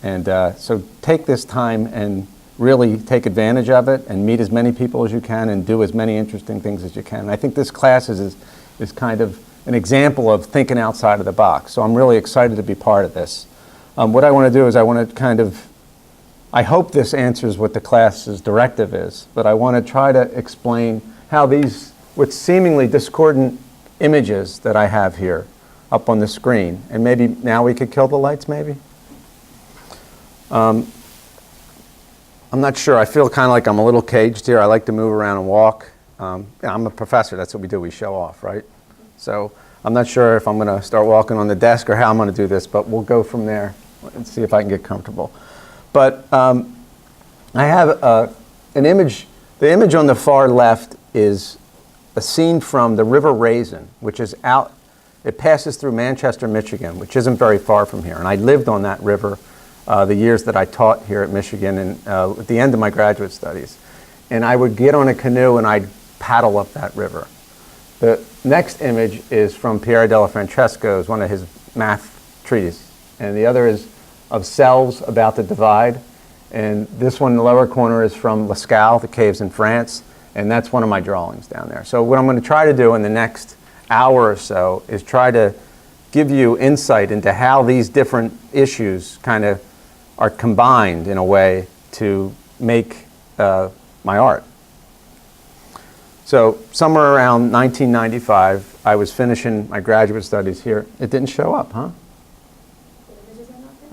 And so take this time and really take advantage of it and meet as many people as you can and do as many interesting things as you can. And I think this class is kind of an example of thinking outside of the box. So I'm really excited to be part of this. What I want to do is I want to I hope this answers what the class's directive is, but I want to try to explain how these, with seemingly discordant images that I have here up on the screen, and maybe now we could kill the lights maybe? I'm not sure. I feel kind of like I'm a little caged here. I like to move around and walk. I'm a professor. That's what we do. We show off, right? So I'm not sure if I'm going to start walking on the desk or how I'm going to do this, but we'll go from there and see if I can get comfortable. But I have an image. The image on the far left is a scene from the River Raisin, which is out. It passes through Manchester, Michigan, which isn't very far from here. And I lived on that river the years that I taught here at Michigan and at the end of my graduate studies. And I would get on a canoe and I'd paddle up that river. The next image is from Piero della Francesco's, one of his math treatises. And the other is of cells about to divide. And this one in the lower corner is from Lascaux, the caves in France. And that's one of my drawings down there. So what I'm going to try to do in the next hour or so is try to give you insight into how these different issues kind of are combined in a way to make my art. So somewhere around 1995, I was finishing my graduate studies here. It didn't show up, huh?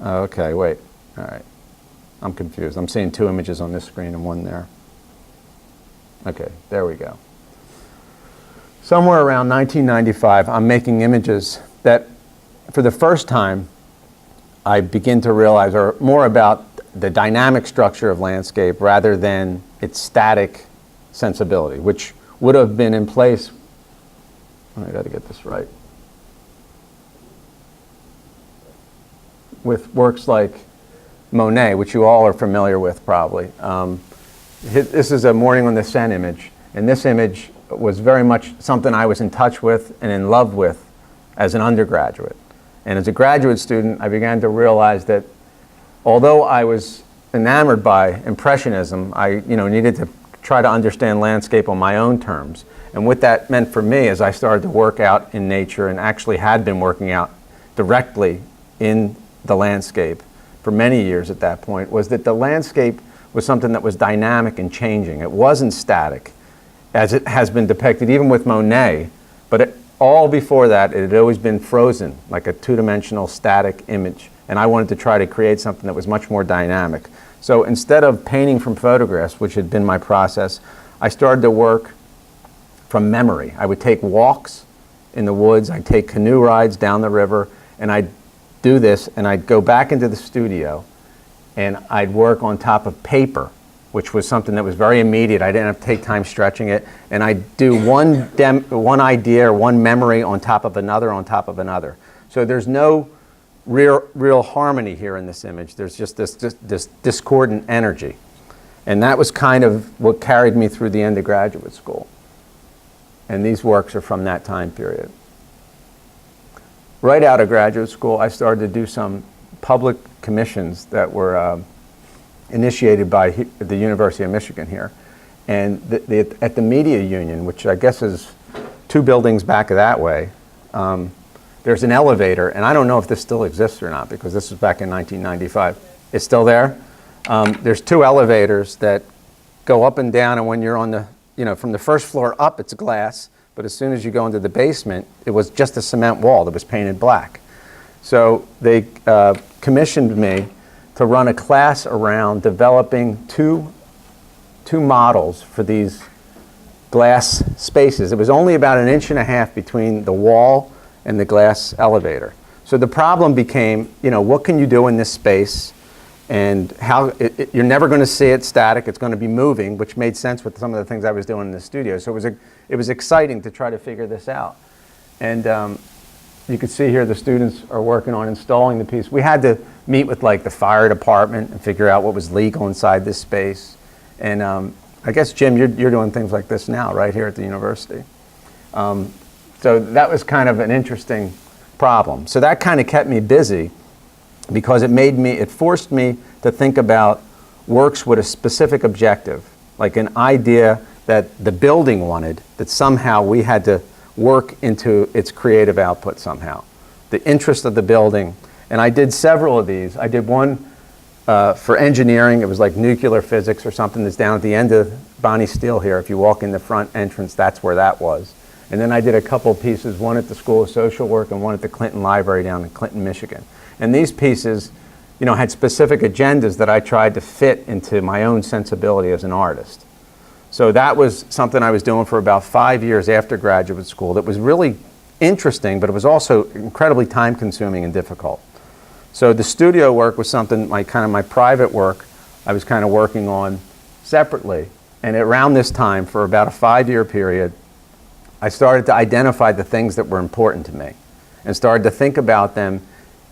Oh, okay, wait. All right. I'm confused. I'm seeing two images on this screen and one there. Okay, there we go. Somewhere around 1995, I'm making images that, for the first time, I begin to realize are more about the dynamic structure of landscape rather than its static sensibility, which would have been in place. I got to get this right. With works like Monet, which you all are familiar with probably. This is a Morning on the Seine image, and this image was very much something I was in touch with and in love with as an undergraduate. And as a graduate student, I began to realize that although I was enamored by Impressionism, I needed to try to understand landscape on my own terms. And what that meant for me as I started to work out in nature and actually had been working out directly in the landscape for many years at that point was that the landscape was something that was dynamic and changing. It wasn't static, as it has been depicted even with Monet, but all before that it had always been frozen, like a two-dimensional static image. And I wanted to try to create something that was much more dynamic. So instead of painting from photographs, which had been my process, I started to work from memory. I would take walks in the woods, I'd take canoe rides down the river, and I'd do this, and I'd go back into the studio, and I'd work on top of paper, which was something that was very immediate. I didn't have to take time stretching it, and I'd do one idea or one memory on top of another on top of another. So there's no real harmony here in this image. There's just this discordant energy. And that was kind of what carried me through the end of graduate school. And these works are from that time period. Right out of graduate school, I started to do some public commissions that were initiated by the University of Michigan here. And at the Media Union, which I guess is 2 buildings back that way, there's an elevator, and I don't know if this still exists or not because this was back in 1995. It's still there? There's 2 elevators that go up and down, and when you're on from the first floor up, it's glass, but as soon as you go into the basement, it was just a cement wall that was painted black. So they commissioned me to run a class around developing two models for these glass spaces. It was only about 1.5 inches between the wall and the glass elevator. So the problem became, what can you do in this space, and how you're never going to see it static. It's going to be moving, which made sense with some of the things I was doing in the studio. So it was exciting to try to figure this out. And you can see here the students are working on installing the piece. We had to meet with like the fire department and figure out what was legal inside this space. And I guess, Jim, you're doing things like this now, right here at the university. So that was kind of an interesting problem. So that kind of kept me busy. because it forced me to think about works with a specific objective, like an idea that the building wanted, that somehow we had to work into its creative output somehow. The interest of the building. And I did several of these. I did one for engineering. It was like nuclear physics or something that's down at the end of Bonnie Steele here. If you walk in the front entrance, that's where that was. And then I did a couple of pieces, one at the School of Social Work and one at the Clinton Library down in Clinton, Michigan. And these pieces, you know, had specific agendas that I tried to fit into my own sensibility as an artist. So that was something I was doing for about 5 years after graduate school that was really interesting, but it was also incredibly time-consuming and difficult. So the studio work was something, my private work, I was kind of working on separately. And around this time, for about a 5-year period, I started to identify the things that were important to me and started to think about them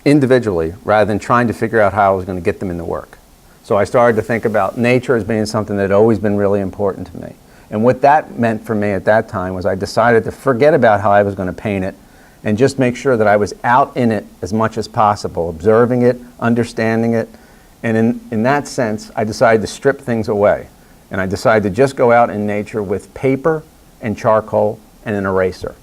individually rather than trying to figure out how I was going to get them in the work. So I started to think about nature as being something that had always been really important to me. And what that meant for me at that time was I decided to forget about how I was going to paint it and just make sure that I was out in it as much as possible, observing it, understanding it. And in that sense, I decided to strip things away. And I decided to just go out in nature with paper and charcoal and an eraser.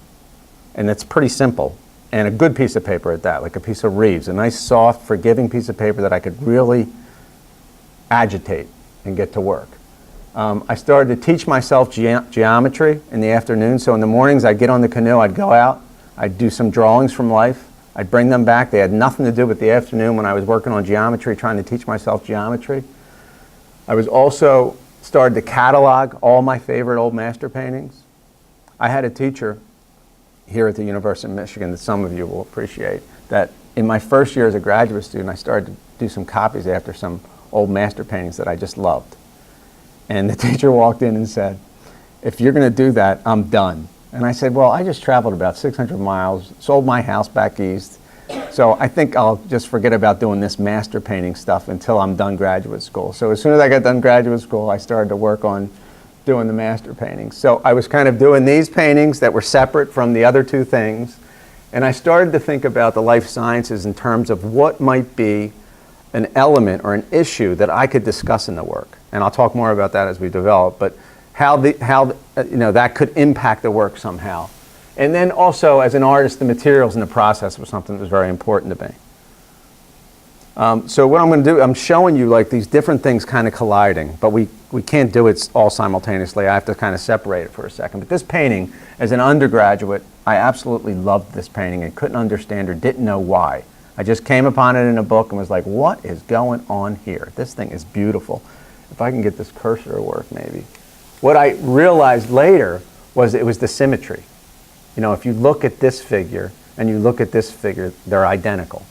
And it's pretty simple. And a good piece of paper at that, like a piece of Reeves, a nice, soft, forgiving piece of paper that I could really agitate and get to work. I started to teach myself geometry in the afternoon. So in the mornings, I'd get on the canoe, I'd go out, I'd do some drawings from life, I'd bring them back. They had nothing to do with the afternoon when I was working on geometry, trying to teach myself geometry. I was also started to catalog all my favorite old master paintings. I had a teacher here at the University of Michigan that some of you will appreciate, that in my first year as a graduate student, I started to do some copies after some old master paintings that I just loved. And the teacher walked in and said, "If you're going to do that, I'm done." And I said, "Well, I just traveled about 600 miles, sold my house back east, so I think I'll just forget about doing this master painting stuff until I'm done graduate school." So as soon as I got done graduate school, I started to work on doing the master paintings. So I was kind of doing these paintings that were separate from the other two things, and I started to think about the life sciences in terms of what might be an element or an issue that I could discuss in the work. And I'll talk more about that as we develop, but how that could impact the work somehow. And then also, as an artist, the materials and the process was something that was very important to me. So what I'm going to do, I'm showing you like these different things kind of colliding, but we can't do it all simultaneously. I have to kind of separate it for a second. But this painting, as an undergraduate, I absolutely loved this painting and couldn't understand or didn't know why. I just came upon it in a book and was like, what is going on here? This thing is beautiful. If I can get this cursor to work, maybe. What I realized later was it was the symmetry. You know, if you look at this figure and you look at this figure, they're identical.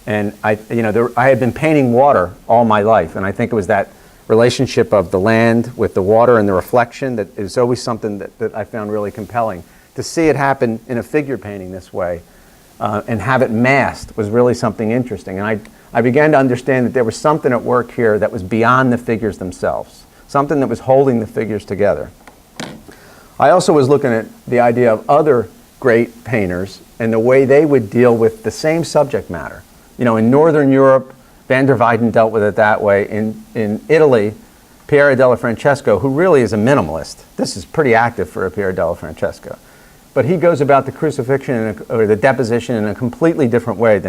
And I had been painting water all my life, and I think it was that relationship of the land with the water and the reflection that is always something that I found really compelling. To see it happen in a figure painting this way and have it masked was really something interesting. And I began to understand that there was something at work here that was beyond the figures themselves, something that was holding the figures together. I also was looking at the idea of other great painters and the way they would deal with the same subject matter. You know, in Northern Europe, Van der Weyden dealt with it that way. In Italy, Piero della Francesco, who really is a minimalist. This is pretty active for a Piero della Francesco. But he goes about the crucifixion or the deposition in a completely different way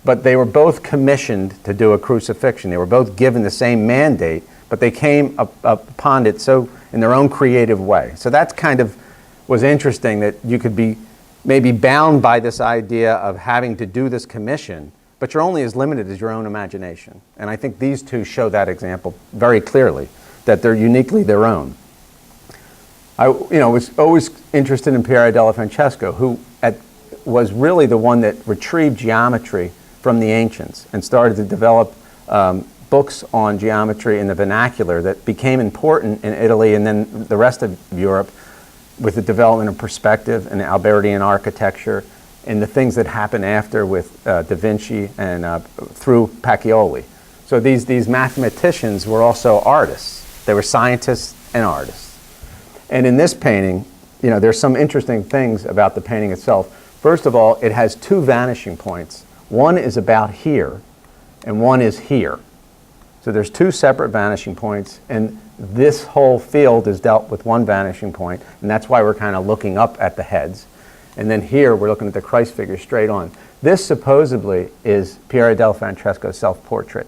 but they were both commissioned to do a crucifixion. They were both given the same mandate, but they came upon it so in their own creative way. So that kind of was interesting, that you could be maybe bound by this idea of having to do this commission, but you're only as limited as your own imagination. And I think these two show that example very clearly, that they're uniquely their own. I was always interested in Piero della Francesco, who was really the one that retrieved geometry from the ancients and started to develop books on geometry in the vernacular that became important in Italy and then the rest of Europe with the development of perspective and Albertian architecture and the things that happened after with Da Vinci and through Pacioli. So these mathematicians were also artists. They were scientists and artists. And in this painting, there's some interesting things about the painting itself. First of all, it has two vanishing points. One is about here, and one is here. So there's two separate vanishing points, and this whole field is dealt with one vanishing point, and that's why we're kind of looking up at the heads. And then here, we're looking at the Christ figure straight on. This supposedly is Piero del Francesco's self-portrait.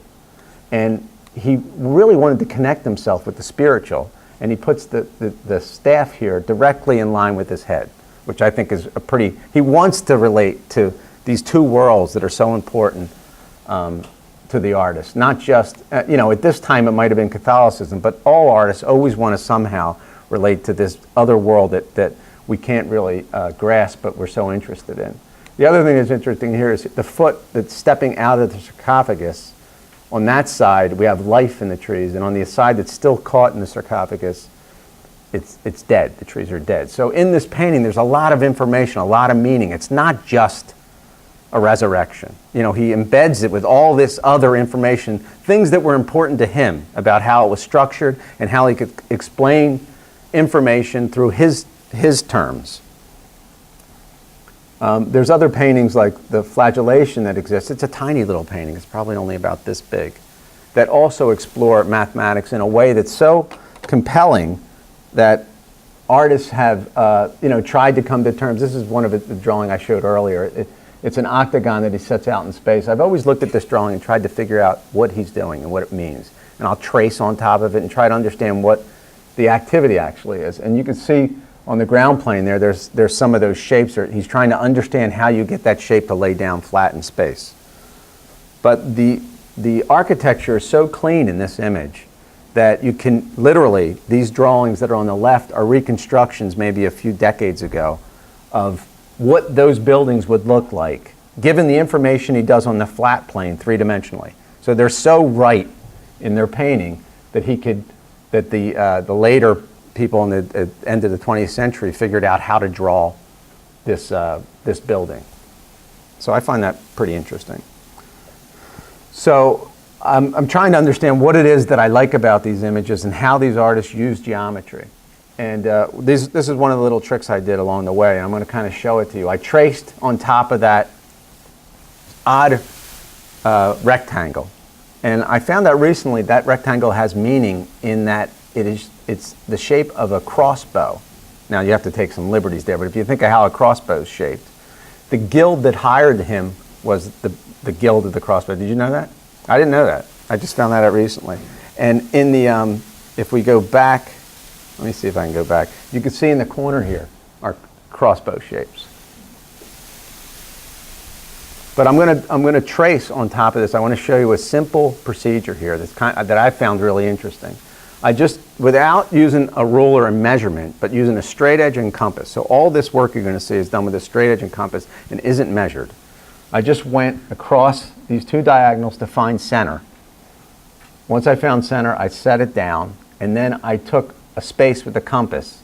And he really wanted to connect himself with the spiritual, and he puts the staff here directly in line with his head, which I think is a pretty, he wants to relate to these two worlds that are so important to the artist. Not just, you know, at this time it might have been Catholicism, but all artists always want to somehow relate to this other world that we can't really grasp, but we're so interested in. The other thing that's interesting here is the foot that's stepping out of the sarcophagus. On that side, we have life in the trees, and on the side that's still caught in the sarcophagus, it's dead. The trees are dead. So in this painting, there's a lot of information, a lot of meaning. It's not just a resurrection. You know, he embeds it with all this other information, things that were important to him about how it was structured and how he could explain information through his terms. There's other paintings like the Flagellation that exists. It's a tiny little painting. It's probably only about this big, that also explore mathematics in a way that's so compelling that artists have you know, tried to come to terms. This is one of the drawing I showed earlier. It's an octagon that he sets out in space. I've always looked at this drawing and tried to figure out what he's doing and what it means. And I'll trace on top of it and try to understand what the activity actually is. And you can see on the ground plane there's some of those shapes. He's trying to understand how you get that shape to lay down flat in space. But the architecture is so clean in this image that you can literally, these drawings that are on the left are reconstructions maybe a few decades ago of what those buildings would look like, given the information he does on the flat plane three-dimensionally. So they're so right in their painting that the later people in the end of the 20th century figured out how to draw this building. So I find that pretty interesting. So I'm trying to understand what it is that I like about these images and how these artists use geometry. And this is one of the little tricks I did along the way. I'm going to kind of show it to you. I traced on top of that odd rectangle. And I found out recently that rectangle has meaning in that it's the shape of a crossbow. Now you have to take some liberties there, but if you think of how a crossbow is shaped, the guild that hired him was the guild of the crossbow. Did you know that? I didn't know that. I just found that out recently. And in the, if we go back, let me see if I can go back. You can see in the corner here are crossbow shapes. But I'm going to trace on top of this. I want to show you a simple procedure here that I found really interesting. I just, without using a ruler and measurement, but using a straight edge and compass. So all this work you're going to see is done with a straight edge and compass and isn't measured. I just went across these two diagonals to find center. Once I found center, I set it down, and then I took a space with the compass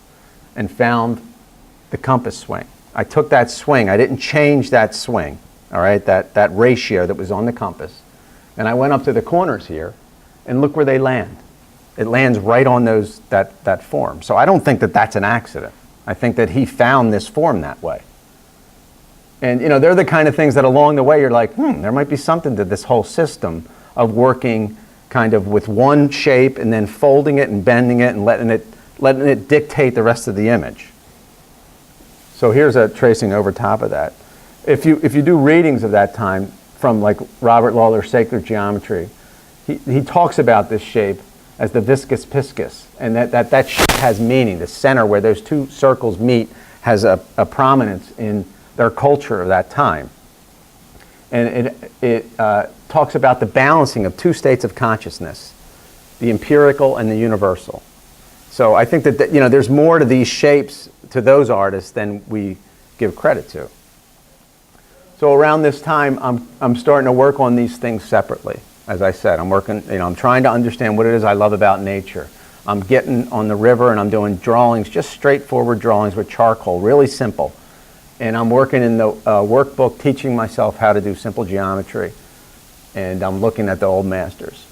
and found the compass swing. I took that swing. I didn't change that swing, all right, that ratio that was on the compass. And I went up to the corners here, and look where they land. It lands right on that form. So I don't think that that's an accident. I think that he found this form that way. And you know, they're the kind of things that along the way you're like, there might be something to this whole system of working kind of with one shape and then folding it and bending it and letting it dictate the rest of the image. So here's a tracing over top of that. If you do readings of that time from like Robert Lawler's Sacred Geometry, he talks about this shape as the viscus piscis, and that shape has meaning. The center where those two circles meet has a prominence in their culture of that time. And it talks about the balancing of two states of consciousness, the empirical and the universal. So I think that you know, there's more to these shapes, to those artists, than we give credit to. So around this time, I'm starting to work on these things separately. As I said, I'm working, you know, I'm trying to understand what it is I love about nature. I'm getting on the river and I'm doing drawings, just straightforward drawings with charcoal, really simple. And I'm working in the workbook, teaching myself how to do simple geometry. And I'm looking at the old masters.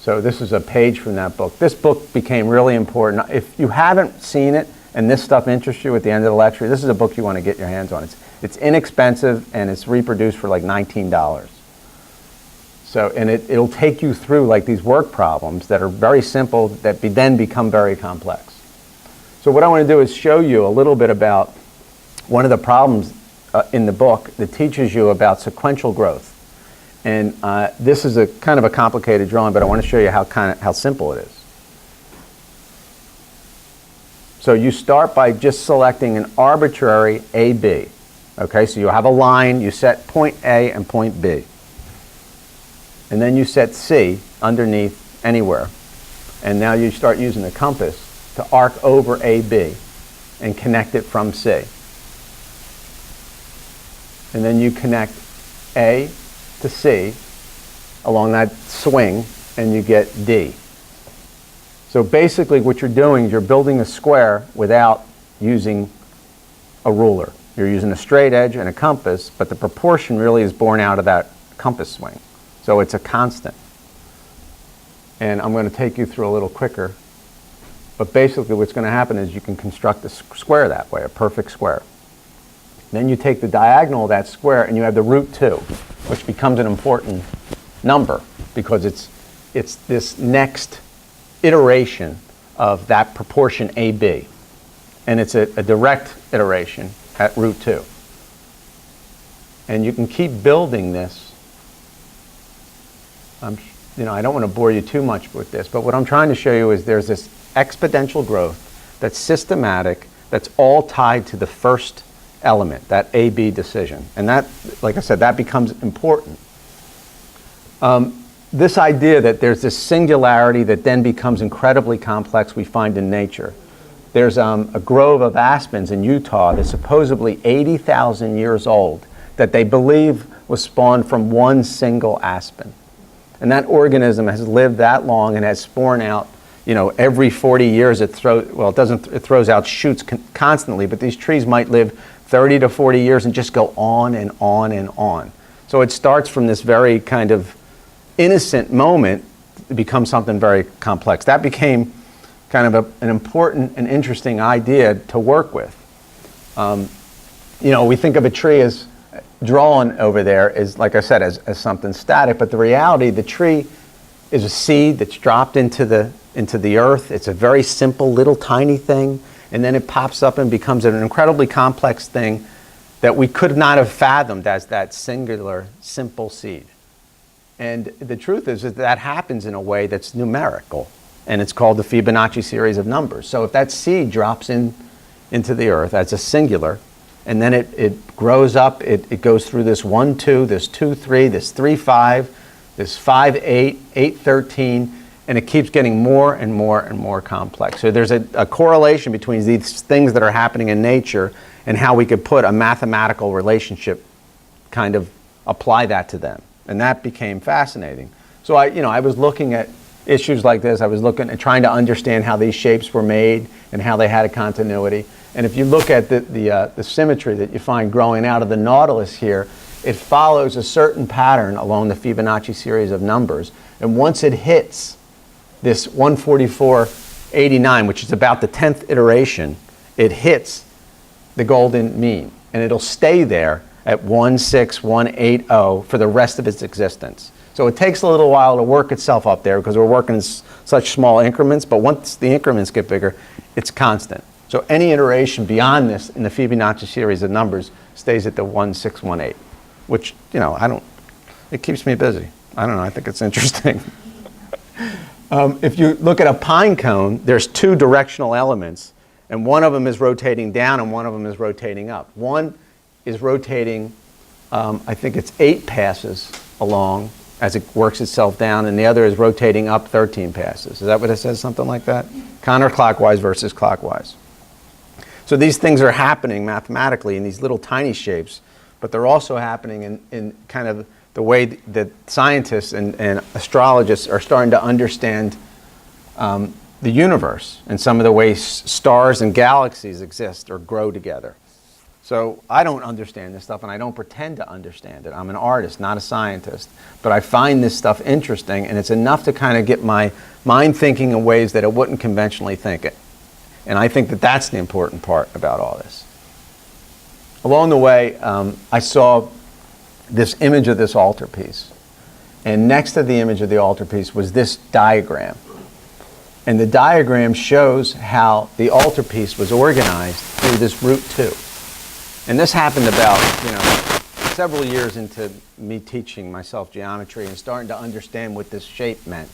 So this is a page from that book. This book became really important. If you haven't seen it and this stuff interests you at the end of the lecture, this is a book you want to get your hands on. It's inexpensive, and it's reproduced for like $19. So, and it'll take you through like these work problems that are very simple that then become very complex. So what I want to do is show you a little bit about one of the problems in the book that teaches you about sequential growth. And this is a kind of a complicated drawing, but I want to show you how simple it is. So you start by just selecting an arbitrary AB. Okay, so you have a line, you set point A and point B. And then you set C underneath anywhere. And now you start using the compass to arc over AB and connect it from C. And then you connect A to C along that swing, and you get D. So basically what you're doing is you're building a square without using a ruler. You're using a straight edge and a compass, but the proportion really is born out of that compass swing. So it's a constant. And I'm going to take you through a little quicker. But basically what's going to happen is you can construct a square that way, a perfect square. Then you take the diagonal of that square and you have the root 2, which becomes an important number because it's this next iteration of that proportion AB. And it's a direct iteration at root 2. And you can keep building this. I don't want to bore you too much with this, but what I'm trying to show you is there's this exponential growth that's systematic, that's all tied to the first element, that AB decision. And that, like I said, that becomes important. This idea that there's this singularity that then becomes incredibly complex we find in nature. There's a grove of aspens in Utah that's supposedly 80,000 years old that they believe was spawned from one single aspen. And that organism has lived that long and has spawned out, every 40 years it throws out shoots constantly, but these trees might live 30 to 40 years and just go on and on and on. So it starts from this very kind of innocent moment to become something very complex. That became kind of an important and interesting idea to work with. We think of a tree as drawn over there is, like I said, as something static, but the reality, the tree is a seed that's dropped into the earth. It's a very simple little tiny thing, and then it pops up and becomes an incredibly complex thing that we could not have fathomed as that singular simple seed. And the truth is that happens in a way that's numerical, and it's called the Fibonacci series of numbers. So if that seed drops into the earth as a singular, and then it grows up, it goes through this 1, 2, this 2, 3, this 3, 5, this 5, 8, 8, 13, and it keeps getting more and more and more complex. So there's a correlation between these things that are happening in nature and how we could put a mathematical relationship, kind of apply that to them. And that became fascinating. So I was looking at issues like this. I was looking at trying to understand how these shapes were made and how they had a continuity. And if you look at the symmetry that you find growing out of the nautilus here, it follows a certain pattern along the Fibonacci series of numbers. And once it hits this 144.89, which is about the 10th iteration, it hits the golden mean. And it'll stay there at 16180 for the rest of its existence. So it takes a little while to work itself up there because we're working in such small increments, but once the increments get bigger, it's constant. So any iteration beyond this in the Fibonacci series of numbers stays at the 1618, which, it keeps me busy. I don't know, I think it's interesting. If you look at a pine cone, there's two directional elements, and one of them is rotating down and one of them is rotating up. One is rotating, I think it's 8 passes along as it works itself down, and the other is rotating up 13 passes. Is that what it says, something like that? Counterclockwise versus clockwise. So these things are happening mathematically in these little tiny shapes, but they're also happening in kind of the way that scientists and astrologists are starting to understand the universe and some of the ways stars and galaxies exist or grow together. So I don't understand this stuff, and I don't pretend to understand it. I'm an artist, not a scientist. But I find this stuff interesting, and it's enough to kind of get my mind thinking in ways that it wouldn't conventionally think it. And I think that that's the important part about all this. along the way, I saw this image of this altarpiece. And next to the image of the altarpiece was this diagram. And the diagram shows how the altarpiece was organized through this root 2. And this happened about, several years into me teaching myself geometry and starting to understand what this shape meant.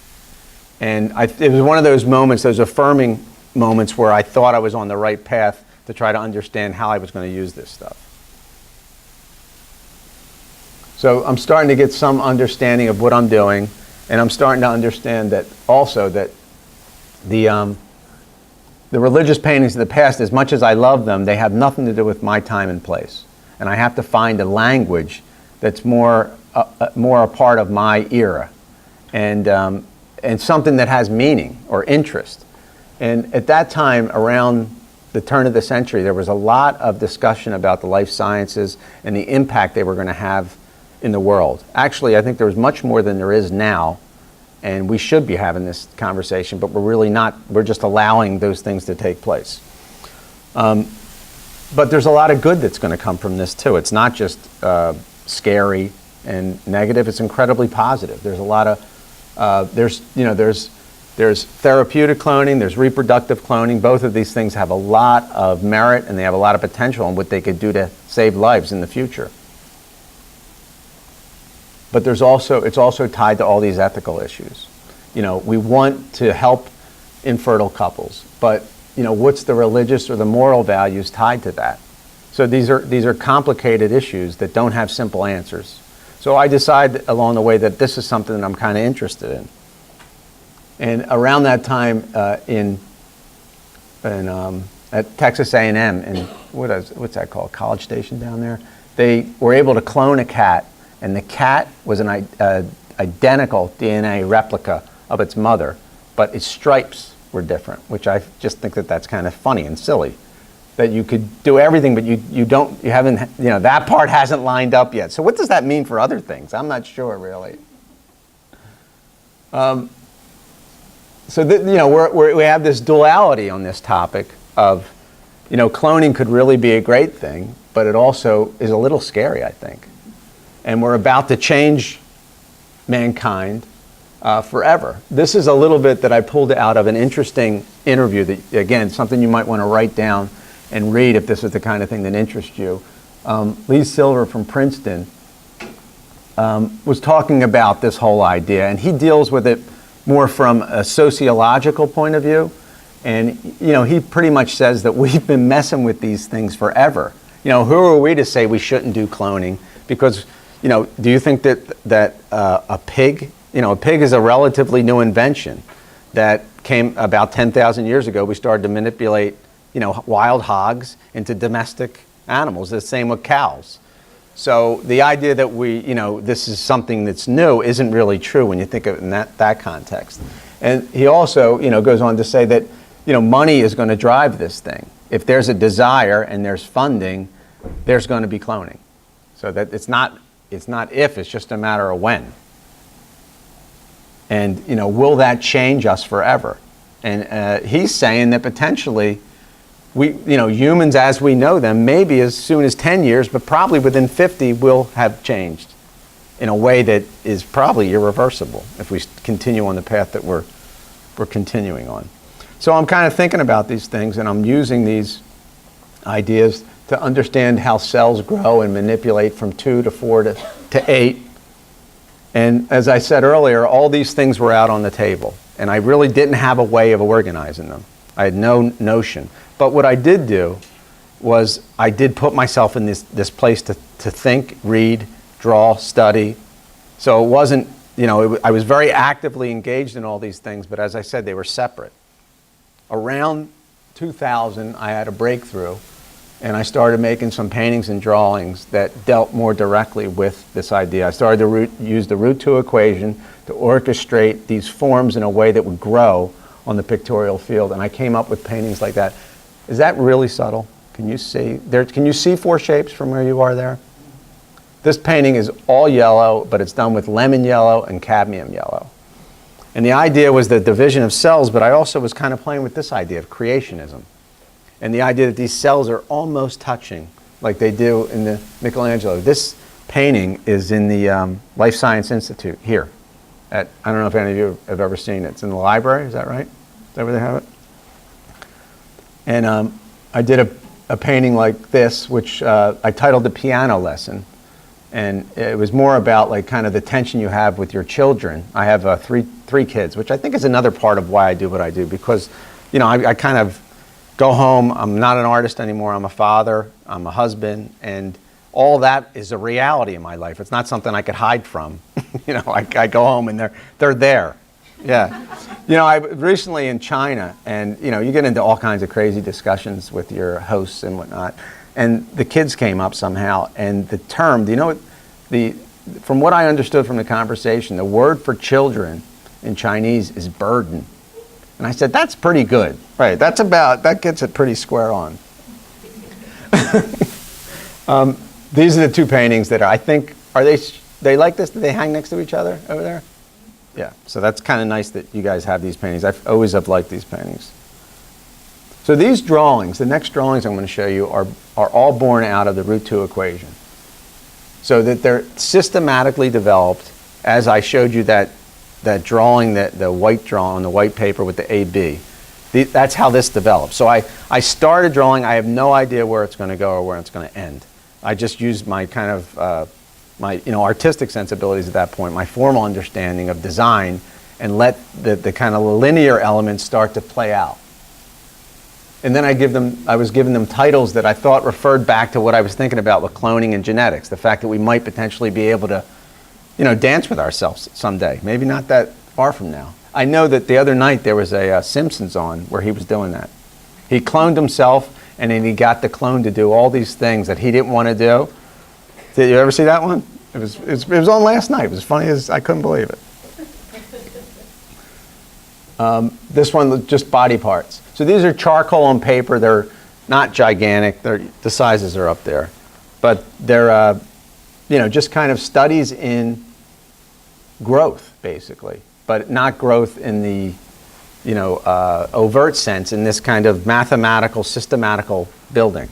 And it was one of those moments, those affirming moments where I thought I was on the right path to try to understand how I was going to use this stuff. So I'm starting to get some understanding of what I'm doing, and I'm starting to understand that also that the religious paintings of the past, as much as I love them, they have nothing to do with my time and place. And I have to find a language that's more a part of my era, and something that has meaning or interest. And at that time, around the turn of the century, there was a lot of discussion about the life sciences and the impact they were going to have in the world. Actually, I think there was much more than there is now, and we should be having this conversation, but we're really not. We're just allowing those things to take place. But there's a lot of good that's going to come from this too. It's not just scary and negative. It's incredibly positive. There's a lot of there's therapeutic cloning. There's reproductive cloning. Both of these things have a lot of merit, and they have a lot of potential in what they could do to save lives in the future. But it's also tied to all these ethical issues. We want to help infertile couples, but what's the religious or the moral values tied to that? So these are complicated issues that don't have simple answers. So I decided along the way that this is something that I'm kind of interested in. And around that time at Texas A&M, and what's that called, College Station down there, they were able to clone a cat, and the cat was an identical DNA replica of its mother, but its stripes were different, which I just think that that's kind of funny and silly. That you could do everything, but you haven't, that part hasn't lined up yet. So what does that mean for other things? I'm not sure, really. We have this duality on this topic of, cloning could really be a great thing, but it also is a little scary, I think. And we're about to change mankind forever. This is a little bit that I pulled out of an interesting interview that, again, something you might want to write down and read if this is the kind of thing that interests you. Lee Silver from Princeton was talking about this whole idea, and he deals with it more from a sociological point of view. And, he pretty much says that we've been messing with these things forever. Who are we to say we shouldn't do cloning? Because, do you think that a pig, a pig is a relatively new invention that came about 10,000 years ago. We started to manipulate, wild hogs into domestic animals. The same with cows. So the idea that this is something that's new isn't really true when you think of it in that context. And he also, goes on to say that, money is going to drive this thing. If there's a desire and there's funding, there's going to be cloning. So that it's not if, it's just a matter of when. And, will that change us forever? And he's saying that potentially humans as we know them, maybe as soon as 10 years, but probably within 50 will have changed in a way that is probably irreversible if we continue on the path that we're continuing on. So I'm kind of thinking about these things, and I'm using these ideas to understand how cells grow and manipulate from 2 to 4 to 8. And as I said earlier, all these things were out on the table, and I really didn't have a way of organizing them. I had no notion. But what I did do was I did put myself in this place to think, read, draw, study. So it wasn't, I was very actively engaged in all these things, but as I said, they were separate. Around 2000, I had a breakthrough, and I started making some paintings and drawings that dealt more directly with this idea. I started to use the root 2 equation to orchestrate these forms in a way that would grow on the pictorial field, and I came up with paintings like that. Is that really subtle? Can you see there? Can you see 4 shapes from where you are there? This painting is all yellow, but it's done with lemon yellow and cadmium yellow. And the idea was the division of cells, but I also was kind of playing with this idea of creationism. And the idea that these cells are almost touching like they do in the Michelangelo. This painting is in the Life Science Institute here. I don't know if any of you have ever seen it. It's in the library, is that right? Is that where they have it? And I did a painting like this, which I titled The Piano Lesson. And it was more about like kind of the tension you have with your children. I have three kids, which I think is another part of why I do what I do, because, you know, I kind of go home, I'm not an artist anymore, I'm a father, I'm a husband, and all that is a reality in my life. It's not something I could hide from. You know, I go home and they're there. Yeah. You know, I recently in China, and, you know, you get into all kinds of crazy discussions with your hosts and whatnot, and the kids came up somehow, and the term, do you know what, from what I understood from the conversation, the word for children in Chinese is burden. And I said, that's pretty good. Right, that gets it pretty square on. These are the two paintings that I think, they like this? Do they hang next to each other over there? Yeah, so that's kind of nice that you guys have these paintings. I've always have liked these paintings. So these drawings, the next drawings I'm going to show you are all born out of the root 2 equation. So that they're systematically developed, as I showed you that drawing, the white drawing on the white paper with the AB. That's how this developed. So I started drawing, I have no idea where it's going to go or where it's going to end. I just used my kind of, my artistic sensibilities at that point, my formal understanding of design, and let the kind of linear elements start to play out. And then I was giving them titles that I thought referred back to what I was thinking about with cloning and genetics, the fact that we might potentially be able to, dance with ourselves someday, maybe not that far from now. I know that the other night there was a Simpsons on where he was doing that. He cloned himself, and then he got the clone to do all these things that he didn't want to do. Did you ever see that one? It was on last night. It was funny as I couldn't believe it. This one, just body parts. So these are charcoal on paper. They're not gigantic. The sizes are up there. But they're, just kind of studies in growth, basically. But not growth in the, overt sense, in this kind of mathematical, systematical building.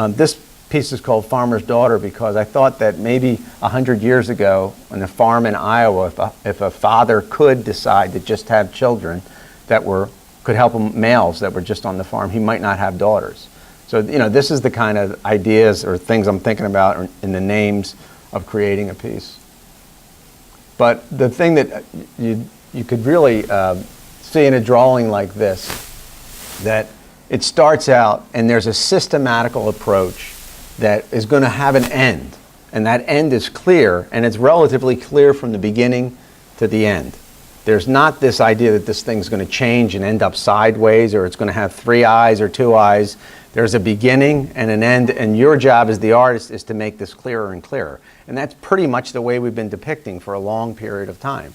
This piece is called Farmer's Daughter because I thought that maybe 100 years ago on a farm in Iowa, if a father could decide to just have children that could help him, males that were just on the farm, he might not have daughters. So, this is the kind of ideas or things I'm thinking about in the names of creating a piece. But the thing that you could really see in a drawing like this, that it starts out and there's a systematical approach that is going to have an end. And that end is clear, and it's relatively clear from the beginning to the end. There's not this idea that this thing's going to change and end up sideways, or it's going to have 3 eyes or 2 eyes. There's a beginning and an end, and your job as the artist is to make this clearer and clearer. And that's pretty much the way we've been depicting for a long period of time.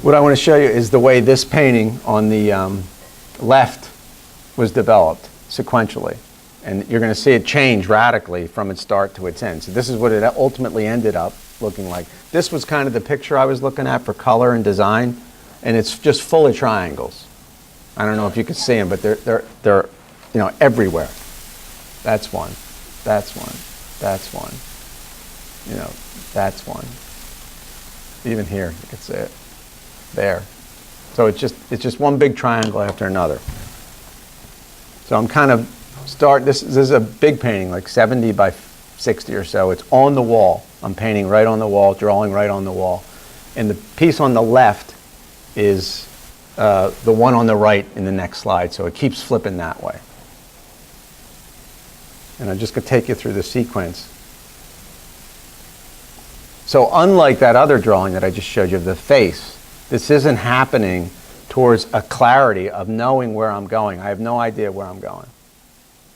What I want to show you is the way this painting on the left was developed sequentially. And you're going to see it change radically from its start to its end. So this is what it ultimately ended up looking like. This was kind of the picture I was looking at for color and design, and it's just full of triangles. I don't know if you can see them, but they're everywhere. That's one. That's one. That's one. That's one. Even here, you can see it. There. So it's just one big triangle after another. So I'm kind of this is a big painting, like 70 by 60 or so. It's on the wall. I'm painting right on the wall, drawing right on the wall. And the piece on the left is the one on the right in the next slide, so it keeps flipping that way. And I'm just going to take you through the sequence. So unlike that other drawing that I just showed you of the face, this isn't happening towards a clarity of knowing where I'm going. I have no idea where I'm going.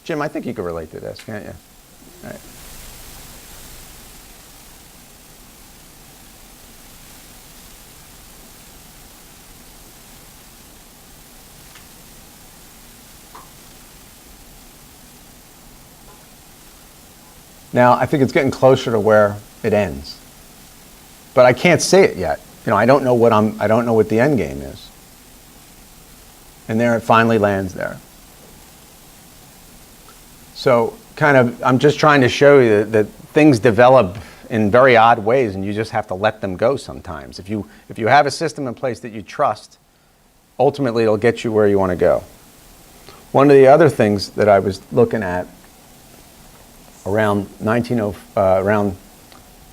Jim, I think you can relate to this, can't you? All right. Now, I think it's getting closer to where it ends. But I can't see it yet. I don't know what the end game is. And there it finally lands there. So kind of, I'm just trying to show you that things develop in very odd ways, and you just have to let them go sometimes. If you have a system in place that you trust, ultimately it'll get you where you want to go. One of the other things that I was looking at around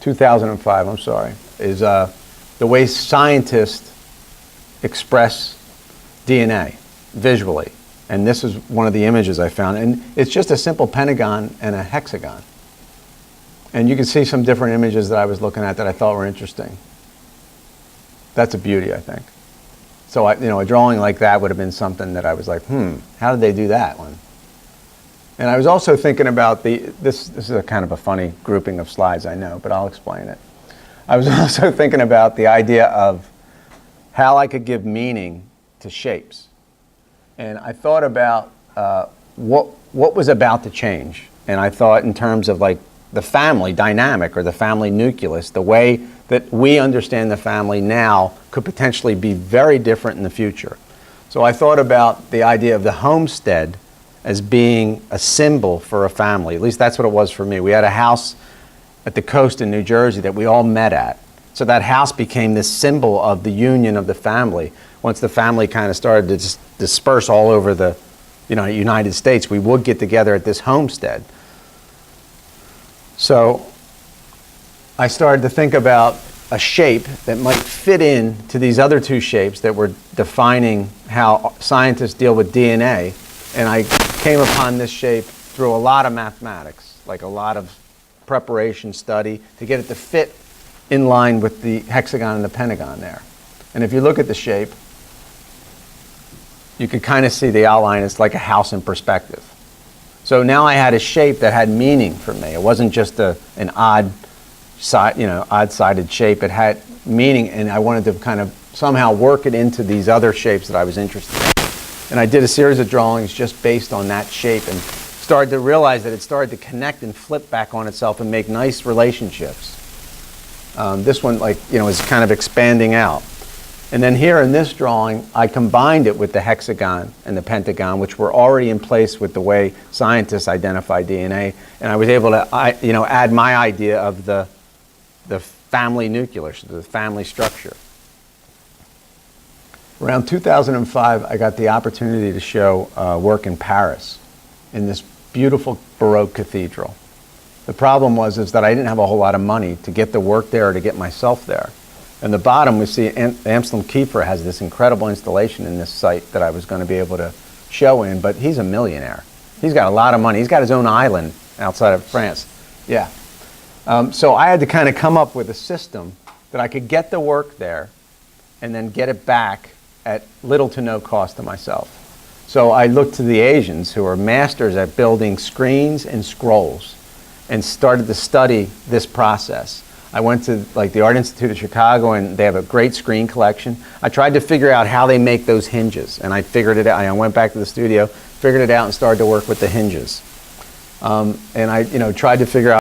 2005, I'm sorry, is the way scientists express DNA visually. And this is one of the images I found. And it's just a simple pentagon and a hexagon. And you can see some different images that I was looking at that I thought were interesting. That's a beauty, I think. So a drawing like that would have been something that I was like, how did they do that one? And I was also thinking about this is a kind of a funny grouping of slides, I know, but I'll explain it. I was also thinking about the idea of how I could give meaning to shapes. And I thought about what was about to change. And I thought in terms of like the family dynamic or the family nucleus, the way that we understand the family now could potentially be very different in the future. So I thought about the idea of the homestead as being a symbol for a family. At least that's what it was for me. We had a house at the coast in New Jersey that we all met at. So that house became this symbol of the union of the family. Once the family kind of started to disperse all over the United States, we would get together at this homestead. So I started to think about a shape that might fit in to these other two shapes that were defining how scientists deal with DNA. And I came upon this shape through a lot of mathematics, like a lot of preparation study to get it to fit in line with the hexagon and the pentagon there. And if you look at the shape, you can kind of see the outline. It's like a house in perspective. So now I had a shape that had meaning for me. It wasn't just an odd-sided shape. It had meaning, and I wanted to kind of somehow work it into these other shapes that I was interested in. And I did a series of drawings just based on that shape and started to realize that it started to connect and flip back on itself and make nice relationships. This one, is kind of expanding out. And then here in this drawing, I combined it with the hexagon and the pentagon, which were already in place with the way scientists identify DNA. And I was able to, add my idea of the family nucleus, the family structure. Around 2005, I got the opportunity to show work in Paris in this beautiful Baroque cathedral. The problem was that I didn't have a whole lot of money to get the work there or to get myself there. And the bottom, we see Amstel Kiefer has this incredible installation in this site that I was going to be able to show in, but he's a millionaire. He's got a lot of money. He's got his own island outside of France. Yeah. So I had to kind of come up with a system that I could get the work there and then get it back at little to no cost to myself. So I looked to the Asians, who are masters at building screens and scrolls, and started to study this process. I went to the Art Institute of Chicago, and they have a great screen collection. I tried to figure out how they make those hinges, and I figured it out. I went back to the studio, figured it out, and started to work with the hinges. And I tried to figure out